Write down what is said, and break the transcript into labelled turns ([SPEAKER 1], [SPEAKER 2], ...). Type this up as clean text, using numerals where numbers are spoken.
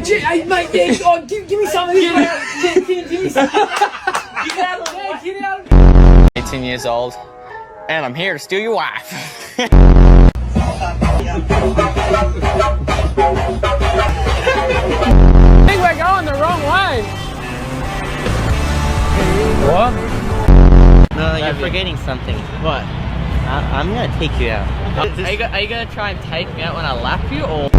[SPEAKER 1] Hey, mate, yeah, oh, give me some of this. Give me some. Get out of the way. Get out of the way.
[SPEAKER 2] 18 years old, and I'm here to steal your wife.
[SPEAKER 1] I think we're going the wrong way. What?
[SPEAKER 3] No, you're forgetting something.
[SPEAKER 2] What?
[SPEAKER 3] I'm gonna take you out.
[SPEAKER 2] Are you gonna try and take me out when I lap you, or?